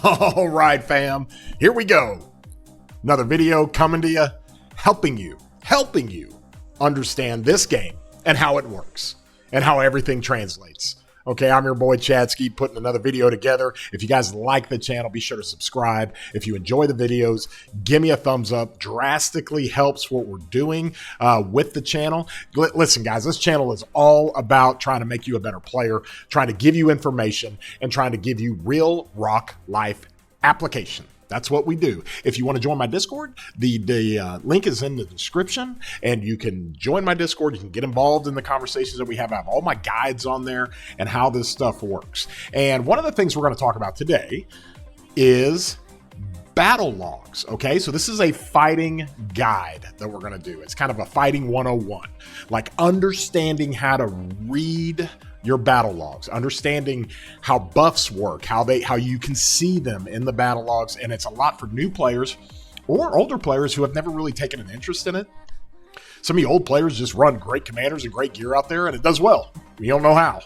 All right, fam, here we go. Another video coming to you, helping you understand this game and how it works and how everything translates. Okay, I'm your boy Chadsky, putting another video together. If you guys like the channel, be sure to subscribe. If you enjoy the videos, give me a thumbs up. Drastically helps what we're doing with the channel. Listen, guys, this channel is all about trying to make you a better player, trying to give you information, and trying to give you real rock life application. That's what we do. If you want to join my Discord, the link is in the description, and you can join my Discord. You can get involved in the conversations that we have. I have all my guides on there and how this stuff works. And one of the things we're going to talk about today is battle logs. Okay, so this is a fighting guide that we're going to do. It's kind of a fighting 101, like understanding how to read your battle logs, understanding how buffs work, how you can see them in the battle logs. And it's a lot for new players or older players who have never really taken an interest in it. Some of you old players just run great commanders and great gear out there, and it does well. You don't know how.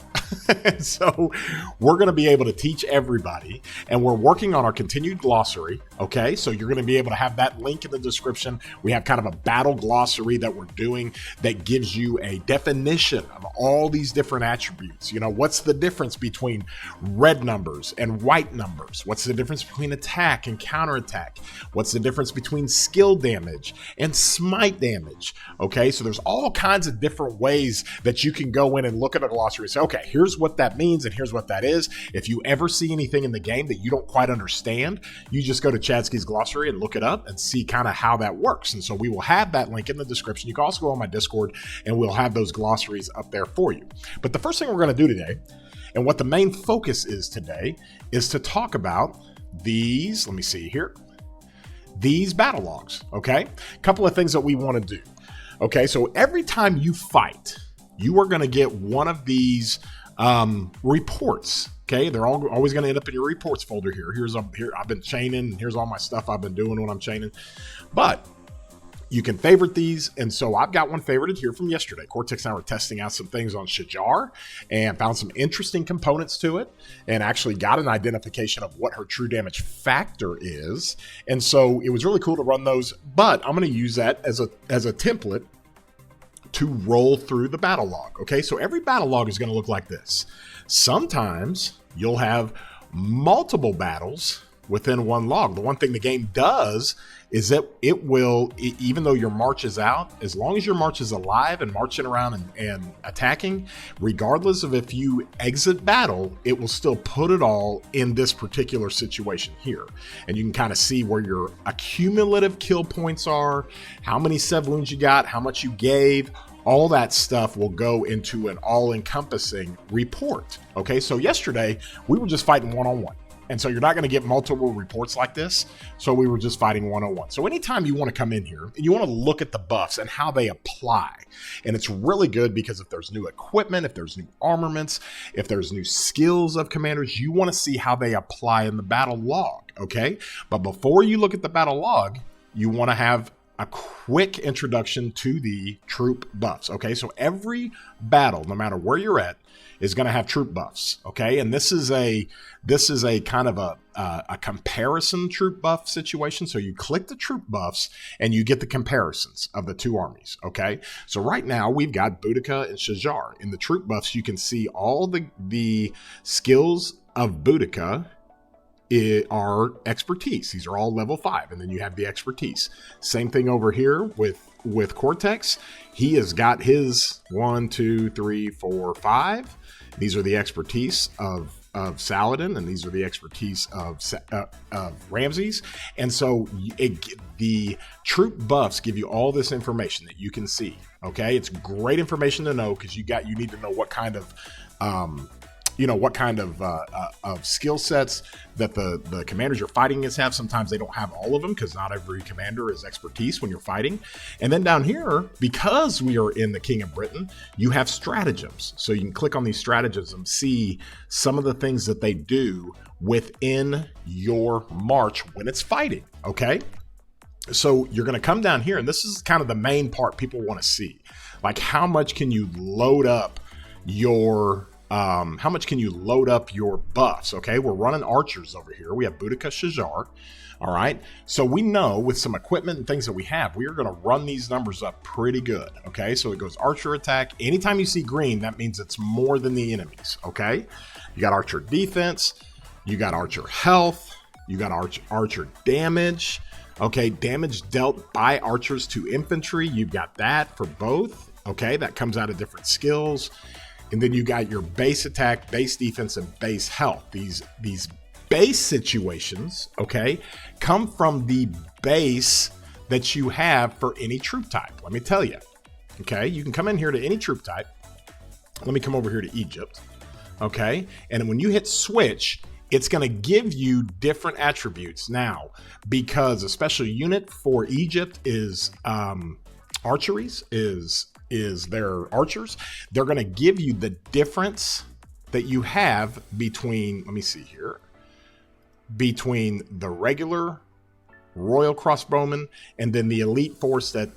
So we're going to be able to teach everybody, and we're working on our continued glossary. Okay, so you're going to be able to have that link in the description. We have kind of a battle glossary that we're doing that gives you a definition of all these different attributes. You know, what's the difference between red numbers and white numbers? What's the difference between attack and counterattack? What's the difference between skill damage and smite damage? Okay, so there's all kinds of different ways that you can go in and look at a glossary and say, okay, here's what that means and here's what that is. If you ever see anything in the game that you don't quite understand, you just go to Chadsky's glossary and look it up and see kind of how that works. And so we will have that link in the description. You can also go on my Discord and we'll have those glossaries up there for you. But the first thing we're going to do today, and what the main focus is today, is to talk about these, let me see here, these battle logs, okay? A couple of things that we want to do. Okay, so every time you fight, you are going to get one of these reports. Okay, they're always going to end up in your reports folder here. Here I've been chaining, and here's all my stuff I've been doing when I'm chaining. But you can favorite these, and so I've got one favorited here from yesterday. Cortex and I were testing out some things on Shajar and found some interesting components to it, and actually got an identification of what her true damage factor is. And so it was really cool to run those, but I'm going to use that as a template to roll through the battle log. Okay, so every battle log is going to look like this. Sometimes you'll have multiple battles within one log. The one thing the game does is that it will, even though your march is out, as long as your march is alive and marching around and attacking, regardless of if you exit battle, it will still put it all in this particular situation here. And you can kind of see where your accumulative kill points are, how many sev wounds you got, how much you gave. All that stuff will go into an all-encompassing report. Okay, so yesterday we were just fighting one-on-one. And so you're not going to get multiple reports like this. So we were just fighting 101. So anytime you want to come in here and you want to look at the buffs and how they apply, and it's really good because if there's new equipment, if there's new armaments, if there's new skills of commanders, you want to see how they apply in the battle log. Okay. But before you look at the battle log, you want to have a quick introduction to the troop buffs. Okay. So every battle, no matter where you're at, is going to have troop buffs. Okay. And this is a kind of a comparison troop buff situation. So you click the troop buffs and you get the comparisons of the two armies. Okay. So right now we've got Boudica and Shajar. In the troop buffs, you can see all the skills of Boudica are expertise. These are all level 5, and then you have the expertise. Same thing over here with Cortex. He has got his 1, 2, 3, 4, 5. These are the expertise of Saladin, and these are the expertise of Ramses. And so the troop buffs give you all this information that you can see. Okay, it's great information to know because you need to know what kind of of skill sets that the commanders you're fighting against have. Sometimes they don't have all of them because not every commander is expertise when you're fighting. And then down here, because we are in the King of Britain, you have stratagems. So you can click on these stratagems and see some of the things that they do within your march when it's fighting. Okay. So you're going to come down here, and this is kind of the main part people want to see. Like, how much can you load up your how much can you load up your buffs? Okay, we're running archers over here. We have Boudica Shajar. All right, so we know with some equipment and things that we have, we are going to run these numbers up pretty good. Okay, so it goes archer attack. Anytime you see green, that means it's more than the enemies. Okay, you got archer defense, you got archer health, you got archer damage. Okay, damage dealt by archers to infantry, you've got that for both. Okay, that comes out of different skills. And then you got your base attack, base defense, and base health. These base situations, okay, come from the base that you have for any troop type. Let me tell you, okay, you can come in here to any troop type. Let me come over here to Egypt, okay, and when you hit switch, it's going to give you different attributes. Now, because a special unit for Egypt is archeries, is their archers, they're going to give you the difference that you have between, let me see here, between the regular royal crossbowmen and then the elite force that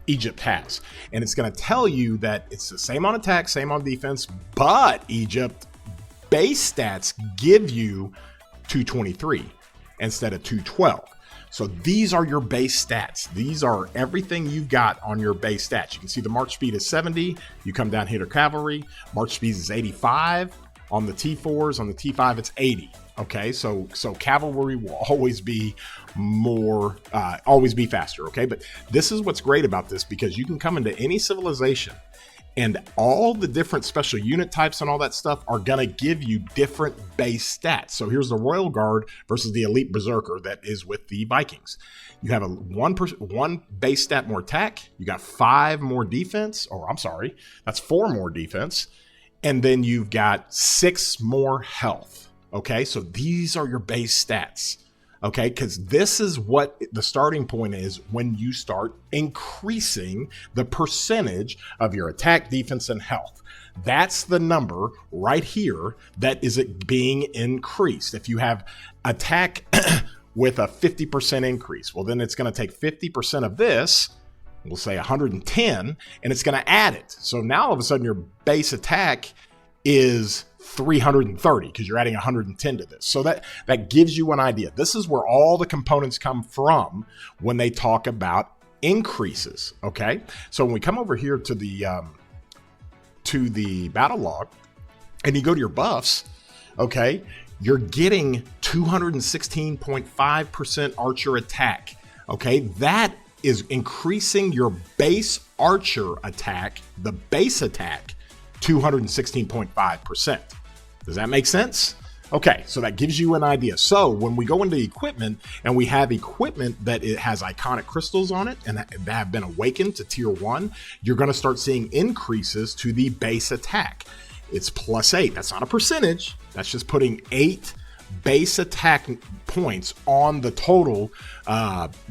Egypt has. And it's going to tell you that it's the same on attack, same on defense, but Egypt base stats give you 223 instead of 212. So these are your base stats. These are everything you've got on your base stats. You can see the march speed is 70. You come down here to cavalry. March speed is 85. On the T4s, on the T5, it's 80. Okay, so cavalry will always be more, always be faster. Okay, but this is what's great about this, because you can come into any civilization and all the different special unit types and all that stuff are going to give you different base stats. So here's the Royal Guard versus the Elite Berserker that is with the Vikings. You have one base stat more attack. You got 5 more defense, or I'm sorry, that's 4 more defense. And then you've got 6 more health. Okay, so these are your base stats. Okay, because this is what the starting point is when you start increasing the percentage of your attack, defense, and health. That's the number right here that is it being increased. If you have attack with a 50% increase, well, then it's going to take 50% of this, we'll say 110, and it's going to add it. So now all of a sudden your base attack is 330 because you're adding 110 to this. So that gives you an idea. This is where all the components come from when they talk about increases. Okay, so when we come over here to the battle log and you go to your buffs, okay, you're getting 216.5% archer attack. Okay, that is increasing your base archer attack, the base attack, 216.5%. Does that make sense? Okay, so that gives you an idea. So when we go into equipment and we have equipment that it has iconic crystals on it and that have been awakened to tier 1, you're going to start seeing increases to the base attack. It's +8. That's not a percentage. That's just putting 8 base attack points on the total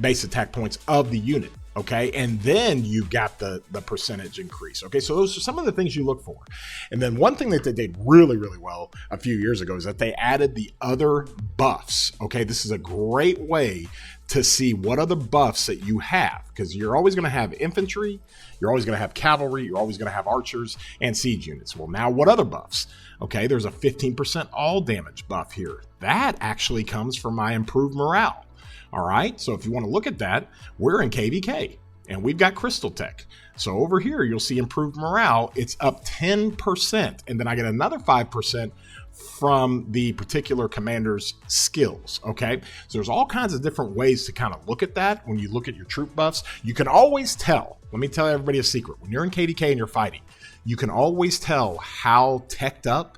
base attack points of the unit. Okay, and then you've got the percentage increase. Okay, so those are some of the things you look for. And then one thing that they did really, really well a few years ago is that they added the other buffs. Okay, this is a great way to see what other buffs that you have, because you're always going to have infantry, you're always going to have cavalry, you're always going to have archers and siege units. Well, now what other buffs? Okay, there's a 15% all damage buff here. That actually comes from my improved morale. All right, so if you want to look at that, we're in KVK and we've got Crystal Tech. So over here, you'll see improved morale. It's up 10%. And then I get another 5% from the particular commander's skills. Okay, so there's all kinds of different ways to kind of look at that. When you look at your troop buffs, you can always tell. Let me tell everybody a secret. When you're in KVK and you're fighting, you can always tell how teched up,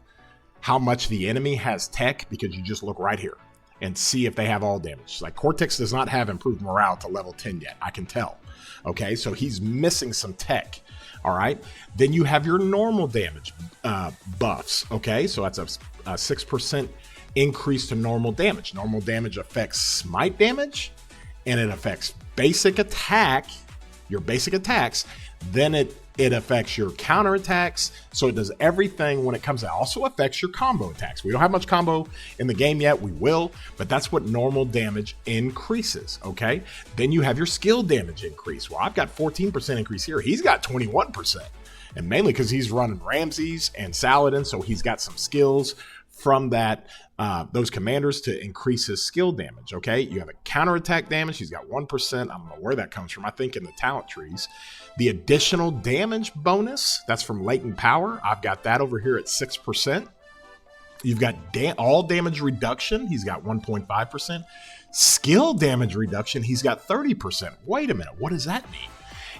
how much the enemy has tech, because you just look right here and see if they have all damage. Like Cortex does not have improved morale to level 10 yet. I can tell. Okay, so he's missing some tech. All right, then you have your normal damage buffs. Okay, so that's a 6% increase to normal damage. Normal damage affects smite damage, and it affects basic attack, your basic attacks. Then it affects your counter attacks. So it does everything when it comes out. It also affects your combo attacks. We don't have much combo in the game yet. We will, but that's what normal damage increases. Okay. Then you have your skill damage increase. Well, I've got 14% increase here. He's got 21%. And mainly because he's running Ramses and Saladin, so he's got some skills from that those commanders to increase his skill damage. Okay, you have a counterattack damage. He's got 1%. I don't know where that comes from. I think in the talent trees. The additional damage bonus, that's from latent power. I've got that over here at 6%. You've got all damage reduction. He's got 1.5%. Skill damage reduction. He's got 30%. Wait a minute. What does that mean?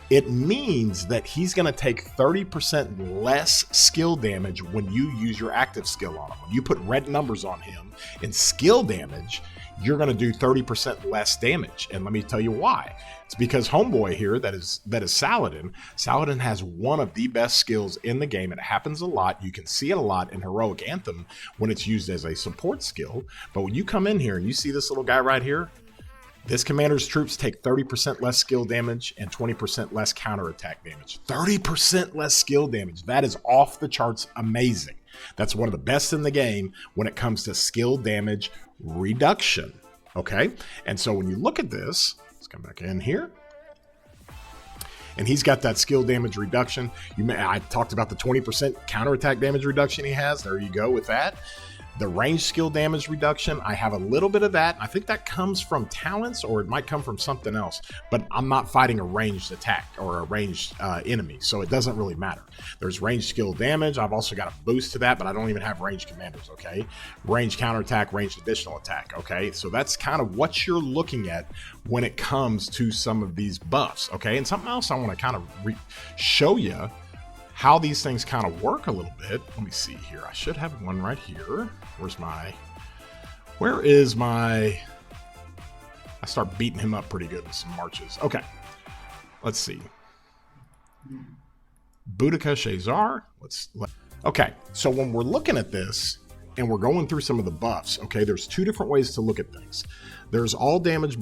It means that he's going to take 30% less skill damage when you use your active skill on him. When you put red numbers on him in skill damage, you're going to do 30% less damage. And let me tell you why. It's because homeboy here, that is Saladin. Saladin has one of the best skills in the game. It happens a lot. You can see it a lot in Heroic Anthem when it's used as a support skill. But when you come in here and you see this little guy right here, this commander's troops take 30% less skill damage and 20% less counterattack damage. 30% less skill damage. That is off the charts amazing. That's one of the best in the game when it comes to skill damage reduction. Okay? And so when you look at this, let's come back in here. And he's got that skill damage reduction. I talked about the 20% counterattack damage reduction he has. There you go with that. The range skill damage reduction, I have a little bit of that. I think that comes from talents, or it might come from something else. But I'm not fighting a ranged attack or a ranged enemy, so it doesn't really matter. There's range skill damage. I've also got a boost to that, but I don't even have ranged commanders, okay? Range counterattack, ranged additional attack, okay? So that's kind of what you're looking at when it comes to some of these buffs, okay? And something else I want to kind of show you how these things kind of work a little bit. Let me see here. I should have one right here. Where is my, I start beating him up pretty good with some marches. Okay, let's see. Boudica Shazar. Okay, so when we're looking at this and we're going through some of the buffs, okay, there's two different ways to look at things. There's all damage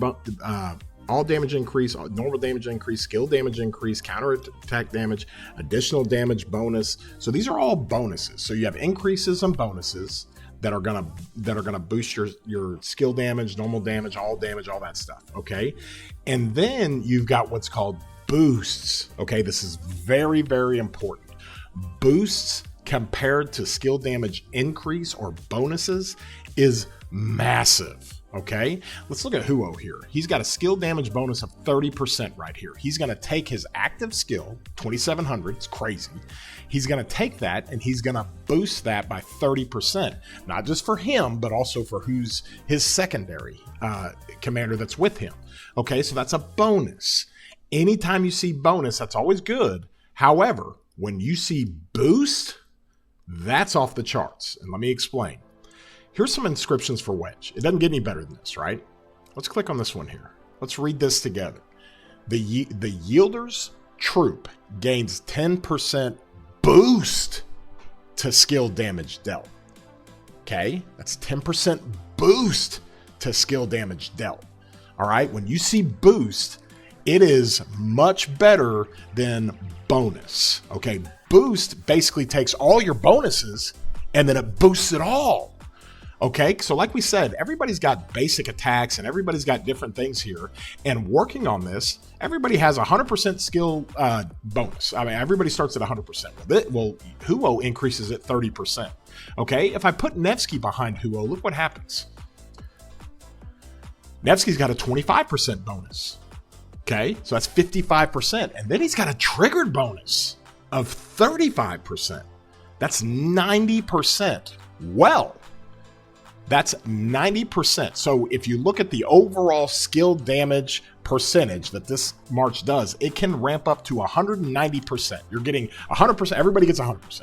increase, normal damage increase, skill damage increase, counterattack damage, additional damage bonus. So these are all bonuses. So you have increases and bonuses that are gonna boost your skill damage, normal damage, all that stuff. Okay, and then you've got what's called boosts. Okay, this is very, very important. Boosts compared to skill damage increase or bonuses is massive. Okay, let's look at Huo here. He's got a skill damage bonus of 30% right here. He's going to take his active skill, 2700, it's crazy. He's going to take that and he's going to boost that by 30%. Not just for him, but also for who's his secondary commander that's with him. Okay, so that's a bonus. Anytime you see bonus, that's always good. However, when you see boost, that's off the charts. And let me explain. Here's some inscriptions for Wedge. It doesn't get any better than this, right? Let's click on this one here. Let's read this together. The Yielder's troop gains 10% boost to skill damage dealt. Okay, that's 10% boost to skill damage dealt. All right, when you see boost, it is much better than bonus. Okay, boost basically takes all your bonuses and then it boosts it all. Okay, so like we said, everybody's got basic attacks and everybody's got different things here. And working on this, everybody has 100% skill bonus. I mean, everybody starts at 100%. Well, Huo increases at 30%. Okay, if I put Nevsky behind Huo, look what happens. Nevsky's got a 25% bonus. Okay, so that's 55%. And then he's got a triggered bonus of 35%. That's 90%. Well, that's 90%. So if you look at the overall skill damage percentage that this March does, it can ramp up to 190%. You're getting 100%. Everybody gets 100%.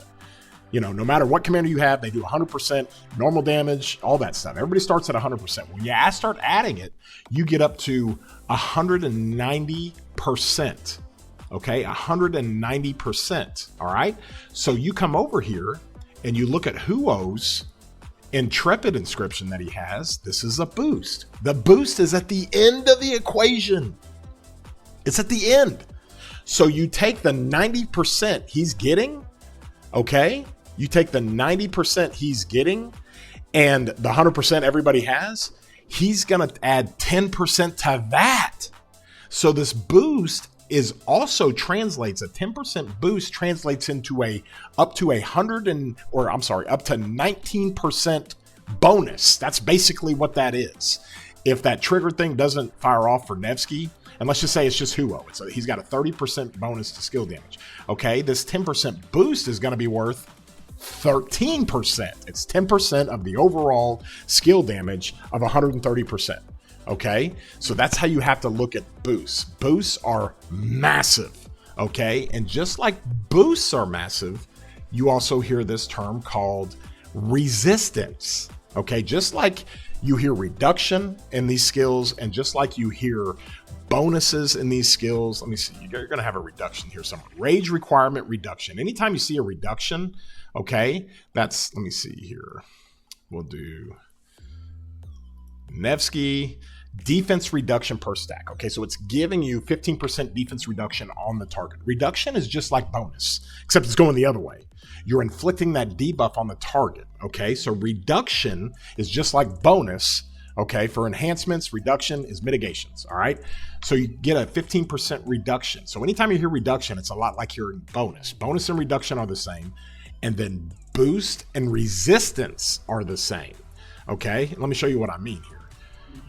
You know, no matter what commander you have, they do 100% normal damage, all that stuff. Everybody starts at 100%. When you start adding it, you get up to 190%. Okay, 190%. All right. So you come over here and you look at Huo's Intrepid inscription that he has. This is a boost. The boost is at the end of the equation. It's at the end. So you take the 90% he's getting, okay? You take the 90% he's getting and the 100% everybody has, he's going to add 10% to that. So this boost is also translates, a 10% boost translates into up to 19% bonus. That's basically what that is. If that trigger thing doesn't fire off for Nevsky, and let's just say it's just Huo, he's got a 30% bonus to skill damage. Okay, this 10% boost is going to be worth 13%. It's 10% of the overall skill damage of 130%. Okay, so that's how you have to look at boosts. Boosts are massive. Okay, and just like boosts are massive, you also hear this term called resistance. Okay, just like you hear reduction in these skills, and just like you hear bonuses in these skills. Let me see, you're going to have a reduction here somewhere. Rage requirement reduction. Anytime you see a reduction, okay, let me see here. We'll do Nevsky defense reduction per stack. Okay, so it's giving you 15% defense reduction on the target. Reduction is just like bonus, except it's going the other way. You're inflicting that debuff on the target. Okay, so reduction is just like bonus. Okay, for enhancements, reduction is mitigations. All right, so you get a 15% reduction. So anytime you hear reduction, it's a lot like hearing bonus. Bonus and reduction are the same, and then boost and resistance are the same. Okay, let me show you what I mean here.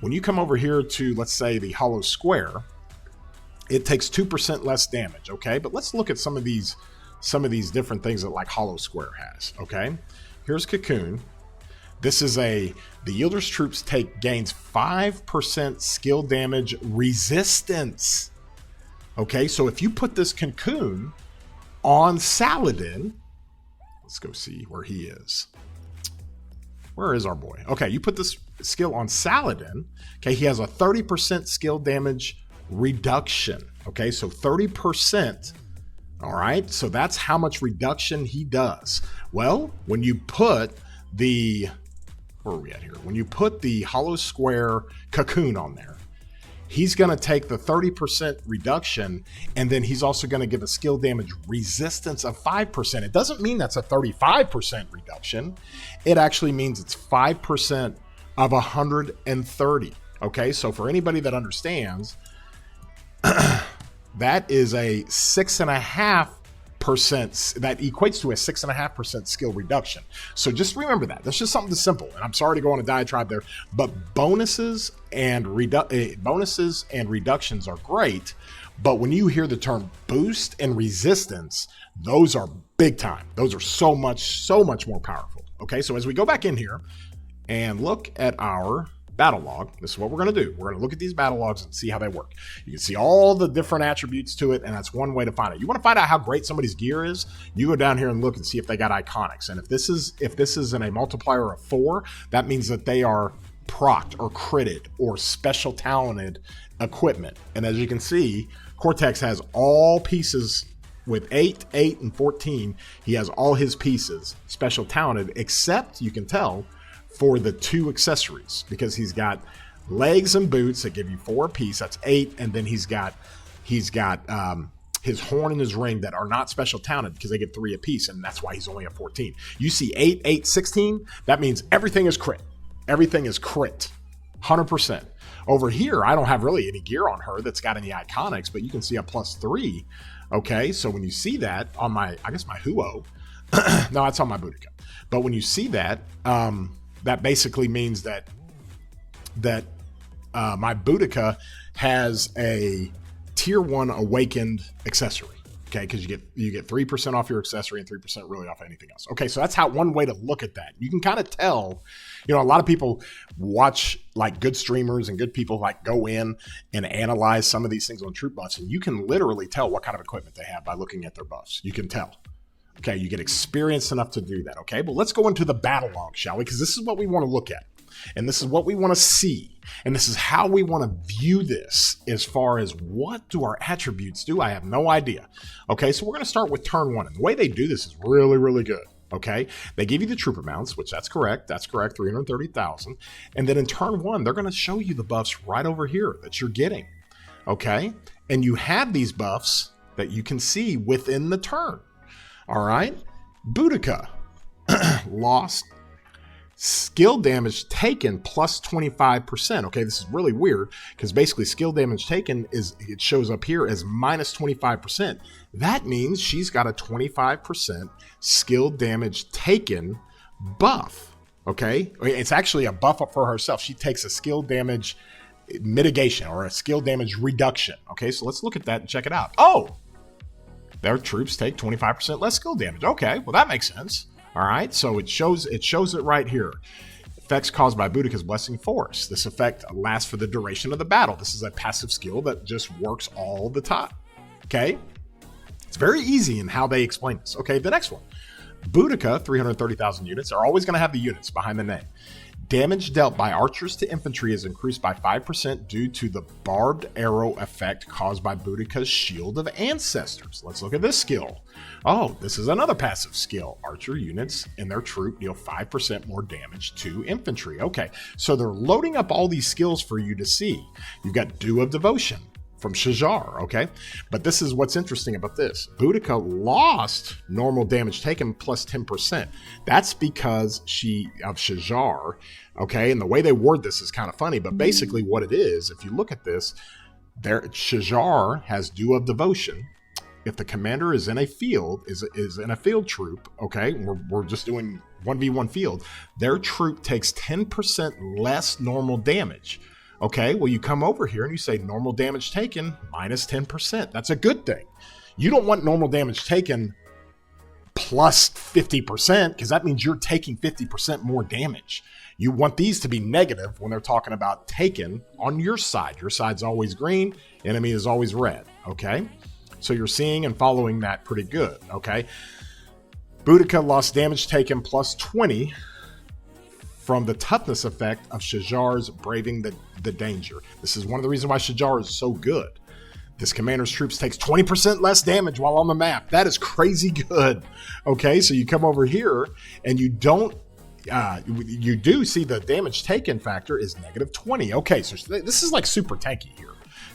When you come over here to, let's say, the hollow square, it takes 2% less damage. Okay, but let's look at some of these different things that like hollow square has. Okay, here's Cocoon. This is the Yielder's troops gains 5% skill damage resistance. Okay, so if you put this Cocoon on Saladin, let's go see where he is. Where is our boy? Okay, you put this skill on Saladin. Okay, he has a 30% skill damage reduction. Okay, so 30%. All right, so that's how much reduction he does. Well, when you put where are we at here? When you put the hollow square Cocoon on there, he's going to take the 30% reduction, and then he's also going to give a skill damage resistance of 5%. It doesn't mean that's a 35% reduction. It actually means it's 5% of 130. Okay, so for anybody that understands, that is a 6.5%. That equates to a 6.5% skill reduction. So just remember that. That's just something simple. And I'm sorry to go on a diatribe there, but bonuses and reductions are great. But when you hear the term boost and resistance, those are big time. Those are so much more powerful. Okay, so as we go back in here and look at our battle log, this is what we're going to do. We're going to look at these battle logs and see how they work. You can see all the different attributes to it, and that's one way to find it. You want to find out how great somebody's gear is, you go down here and look and see if they got iconics. And if this is in a multiplier of 4, that means that they are procced or critted or special talented equipment. And as you can see, Cortex has all pieces with 8, 8, and 14. He has all his pieces special talented, except you can tell for the 2 accessories, because he's got legs and boots that give you 4 apiece. That's 8, and then he's got his horn and his ring that are not special talented because they get 3 apiece, and that's why he's only a 14. You see 8, 8, 16. That means everything is crit. Everything is crit, 100%. Over here, I don't have really any gear on her that's got any iconics, but you can see a +3. Okay, so when you see that on my Huo, no, that's on my Boudica. But when you see that, that basically means that my Boudica has a tier 1 awakened accessory. Okay, because you get 3% off your accessory and 3% really off anything else. Okay, so that's one way to look at that. You can kind of tell, a lot of people watch like good streamers and good people like go in and analyze some of these things on troop buffs, and you can literally tell what kind of equipment they have by looking at their buffs. You can tell. Okay, you get experienced enough to do that. Okay, but let's go into the battle log, shall we? Because this is what we want to look at. And this is what we want to see. And this is how we want to view this as far as what do our attributes do? I have no idea. Okay, so we're going to start with turn 1. And the way they do this is really, really good. Okay, they give you the trooper mounts, which that's correct. That's correct, 330,000. And then in turn 1, they're going to show you the buffs right over here that you're getting. Okay, and you have these buffs that you can see within the turn. All right, Boudica lost skill damage taken plus 25%. Okay, this is really weird because basically skill damage taken it shows up here as minus 25%. That means she's got a 25% skill damage taken buff. Okay, it's actually a buff up for herself. She takes a skill damage mitigation or a skill damage reduction. Okay, so let's look at that and check it out. Oh, their troops take 25% less skill damage. Okay, well that makes sense. All right, so it shows it right here. Effects caused by Boudica's Blessing Force. This effect lasts for the duration of the battle. This is a passive skill that just works all the time. Okay, it's very easy in how they explain this. Okay, the next one. Boudica, 330,000 units, are always going to have the units behind the name. Damage dealt by archers to infantry is increased by 5% due to the barbed arrow effect caused by Boudica's Shield of Ancestors. Let's look at this skill. Oh, this is another passive skill. Archer units and their troop deal 5% more damage to infantry. Okay, so they're loading up all these skills for you to see. You've got Dew of Devotion from Shajar, okay? But this is what's interesting about this. Boudica lost normal damage taken plus 10%. That's because of Shajar, okay? And the way they word this is kind of funny, but basically what it is, if you look at this, Shajar has Dew of Devotion. If the commander is in a field, is in a field troop, okay? We're just doing 1v1 field, their troop takes 10% less normal damage. Okay, well, you come over here and you say normal damage taken minus 10%. That's a good thing. You don't want normal damage taken plus 50% because that means you're taking 50% more damage. You want these to be negative when they're talking about taken on your side. Your side's always green, enemy is always red, okay? So you're seeing and following that pretty good, okay? Boudica lost damage taken plus 20 from the toughness effect of Shajar's Braving the Danger. This is one of the reasons why Shajar is so good. This commander's troops takes 20% less damage while on the map. That is crazy good. Okay, so you come over here and you do see the damage taken factor is negative 20. Okay, so this is like super tanky here.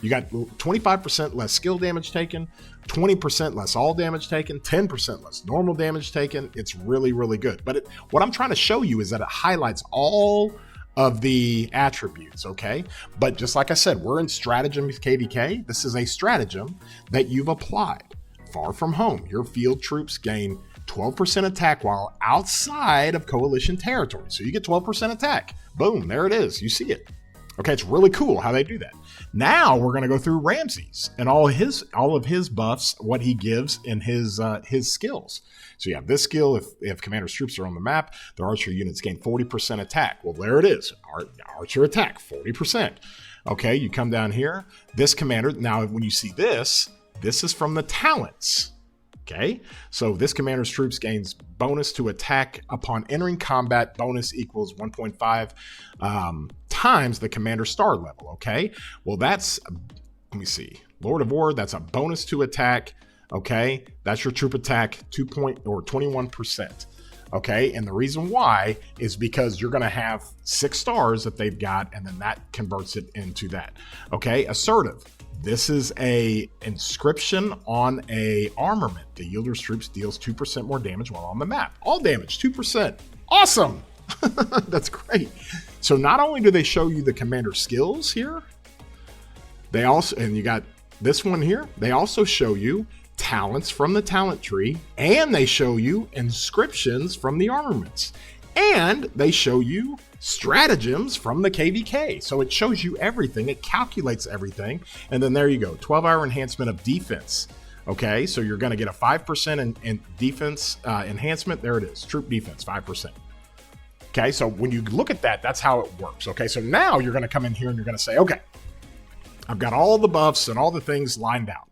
You got 25% less skill damage taken, 20% less all damage taken, 10% less normal damage taken. It's really, really good. But what I'm trying to show you is that it highlights all of the attributes, okay? But just like I said, we're in Stratagem KVK. This is a stratagem that you've applied. Far from home, your field troops gain 12% attack while outside of coalition territory. So you get 12% attack. Boom, there it is. You see it. Okay, it's really cool how they do that. Now we're going to go through Ramses and all of his buffs, what he gives in his skills. So you have this skill. If commander's troops are on the map, their archer units gain 40% attack. Well, there it is. Archer attack, 40%. Okay, you come down here. This commander, now when you see this is from the talents. Okay, so this commander's troops gains bonus to attack upon entering combat. Bonus equals 1.5 times the commander star level. Okay, well that's, let me see, Lord of War, that's a bonus to attack. Okay, that's your troop attack 21%. Okay, and the reason why is because you're going to have 6 stars that they've got, and then that converts it into that. Okay, assertive. This is a inscription on a armament. The yielder's troops deals 2% more damage while on the map. All damage, 2%. Awesome. That's great. So not only do they show you the commander skills here, they also, and you got this one here, they also show you talents from the talent tree, and they show you inscriptions from the armaments, and they show you stratagems from the KVK. So it shows you everything. It calculates everything. And then there you go. 12-hour enhancement of defense. Okay, so you're going to get a 5% in defense enhancement. There it is. Troop defense, 5%. Okay, so when you look at that, that's how it works. Okay, so now you're going to come in here and you're going to say, okay, I've got all the buffs and all the things lined out.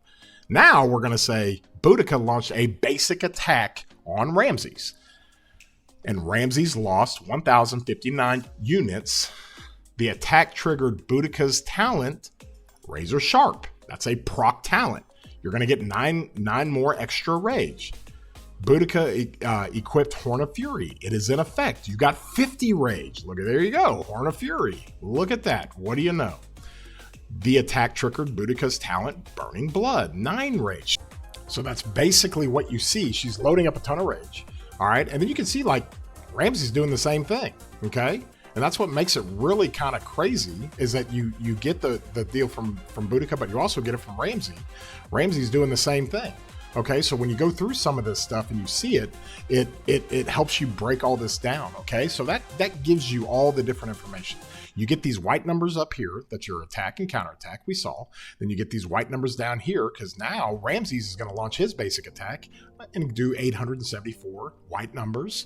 Now we're going to say Boudica launched a basic attack on Ramses. And Ramses lost 1,059 units. The attack triggered Boudica's talent, Razor Sharp. That's a proc talent. You're going to get 9 more extra rage. Boudica equipped Horn of Fury. It is in effect. You got 50 rage. Look at, there you go. Horn of Fury. Look at that. What do you know? The attack triggered Boudica's talent, Burning Blood. 9 rage. So that's basically what you see. She's loading up a ton of rage. All right, and then you can see like Ramsey's doing the same thing, okay? And that's what makes it really kind of crazy is that you get the deal from Boudica, but you also get it from Ramsey. Ramsey's doing the same thing. Okay, so when you go through some of this stuff and you see it, it helps you break all this down. Okay, so that gives you all the different information. You get these white numbers up here, that's your attack and counterattack, we saw. Then you get these white numbers down here, because now Ramses is going to launch his basic attack and do 874 white numbers.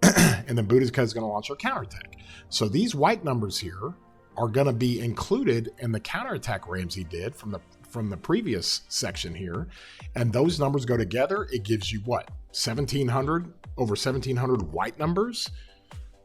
And then Boudica is going to launch our counterattack. So these white numbers here are going to be included in the counterattack Ramsey did from the previous section here. And those numbers go together. It gives you what? 1,700, over 1,700 white numbers.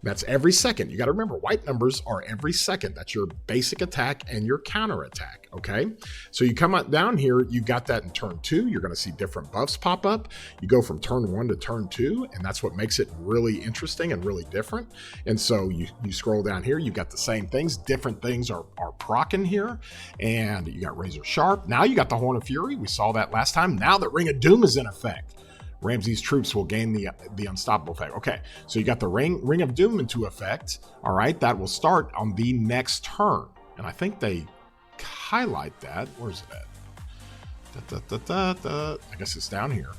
That's every second. You got to remember, white numbers are every second. That's your basic attack and your counter attack, okay? So you come down here, you got that in turn 2. You're going to see different buffs pop up. You go from turn 1 to turn 2, and that's what makes it really interesting and really different. And so you scroll down here, you got the same things. Different things are proccing here, and you got Razor Sharp. Now you got the Horn of Fury. We saw that last time. Now that Ring of Doom is in effect, Ramsey's troops will gain the unstoppable effect. Okay, so you got the Ring of Doom into effect. All right, that will start on the next turn. And I think they highlight that. Where's it at? I guess it's down here.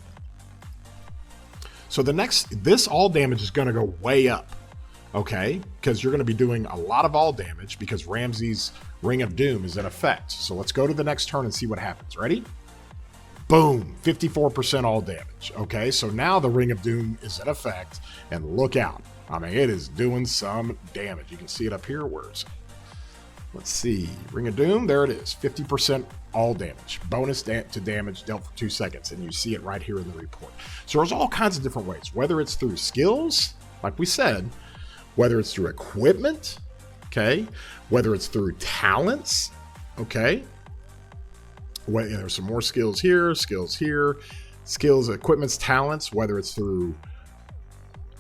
So this all damage is going to go way up. Okay, because you're going to be doing a lot of all damage because Ramsey's Ring of Doom is in effect. So let's go to the next turn and see what happens. Ready? Boom, 54% all damage. Okay, so now the Ring of Doom is in effect, and look out. I mean, it is doing some damage. You can see it up here. Where is it? Let's see. Ring of Doom, there it is. 50% all damage. Bonus to damage dealt for 2 seconds, and you see it right here in the report. So there's all kinds of different ways, whether it's through skills, like we said, whether it's through equipment, okay, whether it's through talents, okay. Well, there's some more skills here, equipments, talents, whether it's through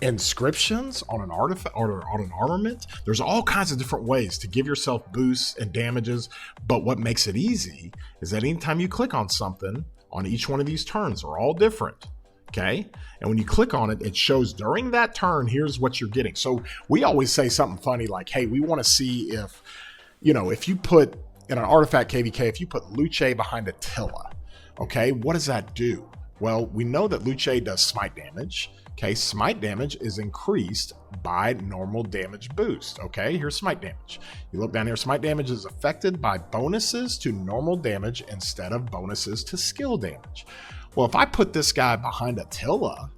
inscriptions on an artifact or on an armament. There's all kinds of different ways to give yourself boosts and damages. But what makes it easy is that anytime you click on something on each one of these turns, they're all different. Okay. And when you click on it, it shows during that turn, here's what you're getting. So we always say something funny like, hey, we want to see if you put in an artifact KVK, if you put Luce behind Attila, okay, what does that do? Well, we know that Luce does smite damage. Okay, smite damage is increased by normal damage boost. Okay, here's smite damage. You look down here, smite damage is affected by bonuses to normal damage instead of bonuses to skill damage. Well, if I put this guy behind Attila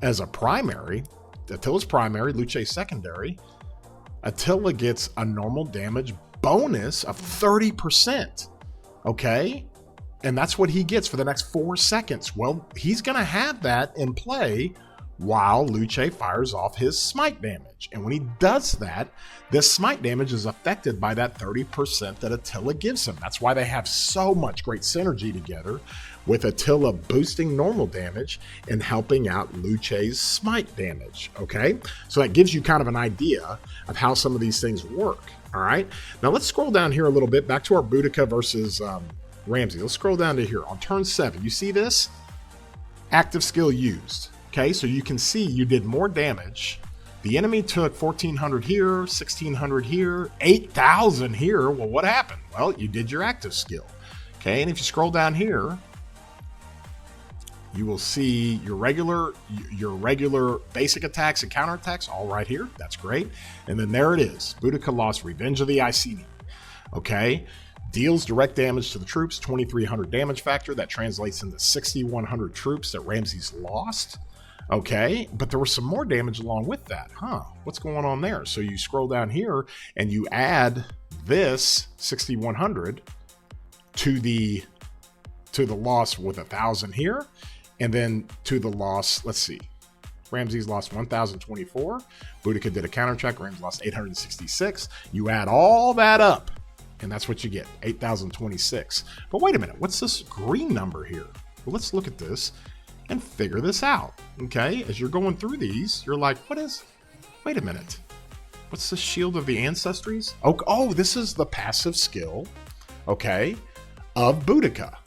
as a primary, Attila's primary, Luce secondary, Attila gets a normal damage bonus of 30%. Okay, and that's what he gets for the next 4 seconds. Well, he's going to have that in play while Luce fires off his smite damage. And when he does that, this smite damage is affected by that 30% that Attila gives him. That's why they have so much great synergy together, with Attila boosting normal damage and helping out Luce's smite damage. Okay, so that gives you kind of an idea of how some of these things work. All right, now let's scroll down here a little bit, back to our Boudica versus Ramsey. Let's scroll down to here on turn 7. You see this? Active skill used. Okay, so you can see you did more damage. The enemy took 1,400 here, 1,600 here, 8,000 here. Well, what happened? Well, you did your active skill. Okay, and if you scroll down here, you will see your regular basic attacks and counterattacks all right here. That's great. And then there it is. Boudica lost Revenge of the Iceni. Okay. Deals direct damage to the troops, 2,300 damage factor. That translates into 6,100 troops that Ramses lost. Okay. But there was some more damage along with that. What's going on there? So you scroll down here and you add this 6,100 to the loss with 1,000 here. And then to the loss, let's see. Ramses lost 1,024. Boudica did a counterattack. Ramses lost 866. You add all that up, and that's what you get, 8,026. But wait a minute, what's this green number here? Well, let's look at this and figure this out, okay? As you're going through these, you're like, wait a minute. What's the Shield of the Ancestries? Oh, this is the passive skill, okay, of Boudica.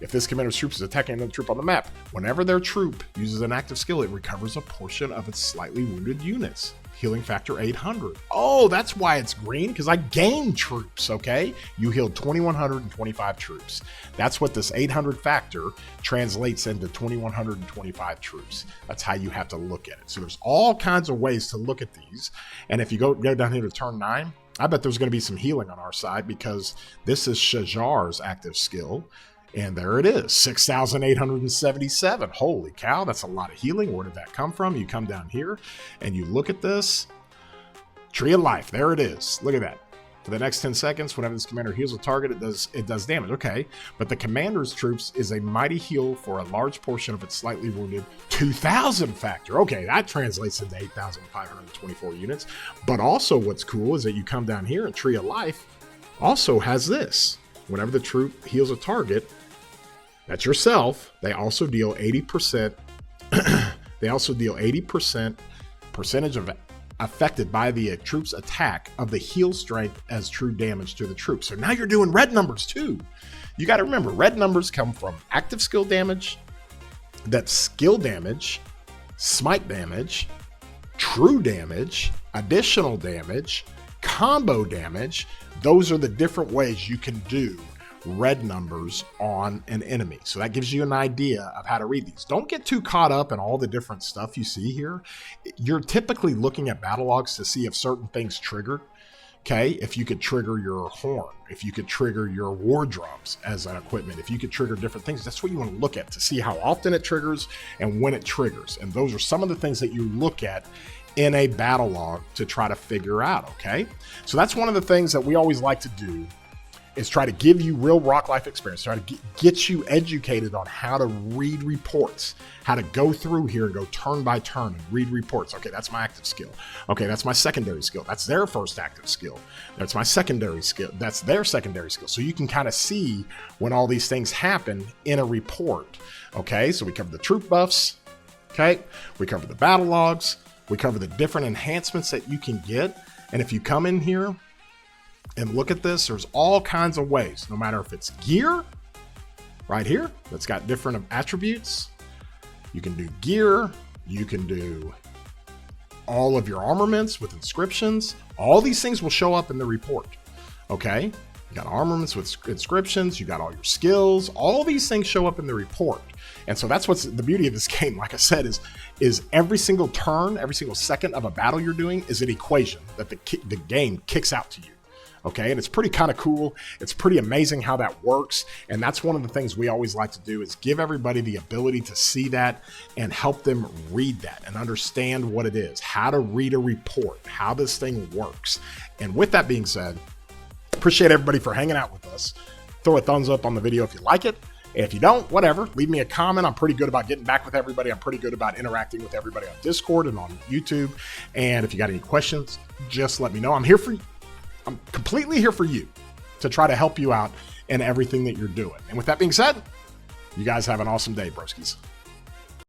If this commander's troop is attacking another troop on the map, whenever their troop uses an active skill, it recovers a portion of its slightly wounded units. Healing factor 800. Oh, that's why it's green, because I gained troops, okay? You healed 2,125 troops. That's what this 800 factor translates into 2,125 troops. That's how you have to look at it. So there's all kinds of ways to look at these. And if you go down here to turn 9, I bet there's going to be some healing on our side because this is Shajar's active skill. And there it is, 6,877. Holy cow, that's a lot of healing. Where did that come from? You come down here and you look at this. Tree of Life, there it is. Look at that. For the next 10 seconds, whenever this commander heals a target, it does damage. Okay, but the commander's troops is a mighty heal for a large portion of its slightly wounded 2,000 factor. Okay, that translates into 8,524 units. But also what's cool is that you come down here and Tree of Life also has this. Whenever the troop heals a target, that's yourself, they also deal 80%. They also deal 80% percentage of affected by the troop's attack of the heal strength as true damage to the troop. So now you're doing red numbers too. You got to remember, red numbers come from active skill damage, that's skill damage, smite damage, true damage, additional damage, combo damage. Those are the different ways you can do red numbers on an enemy. So that gives you an idea of how to read these. Don't get too caught up in all the different stuff you see here. You're typically looking at battle logs to see if certain things trigger. Okay, if you could trigger your horn, if you could trigger your war drums as an equipment, if you could trigger different things, that's what you want to look at to see how often it triggers and when it triggers. And those are some of the things that you look at in a battle log to try to figure out, okay? So that's one of the things that we always like to do is try to give you real rock life experience, try to get you educated on how to read reports, how to go through here and go turn by turn and read reports. Okay, that's my active skill. Okay, that's my secondary skill. That's their first active skill. That's my secondary skill. That's their secondary skill. So you can kind of see when all these things happen in a report. Okay, so we cover the troop buffs. Okay, we cover the battle logs. We cover the different enhancements that you can get. And if you come in here and look at this, there's all kinds of ways, no matter if it's gear right here, that's got different attributes. You can do gear, you can do all of your armaments with inscriptions. All these things will show up in the report, okay? You got armaments with inscriptions, you got all your skills, all these things show up in the report. And so that's what's the beauty of this game, like I said, is every single turn, every single second of a battle you're doing is an equation that the game kicks out to you. Okay, and it's pretty kind of cool. It's pretty amazing how that works. And that's one of the things we always like to do is give everybody the ability to see that and help them read that and understand what it is, how to read a report, how this thing works. And with that being said, appreciate everybody for hanging out with us. Throw a thumbs up on the video if you like it. If you don't, whatever, leave me a comment. I'm pretty good about getting back with everybody. I'm pretty good about interacting with everybody on Discord and on YouTube. And if you got any questions, just let me know. I'm completely here for you to try to help you out in everything that you're doing. And with that being said, you guys have an awesome day, broskies.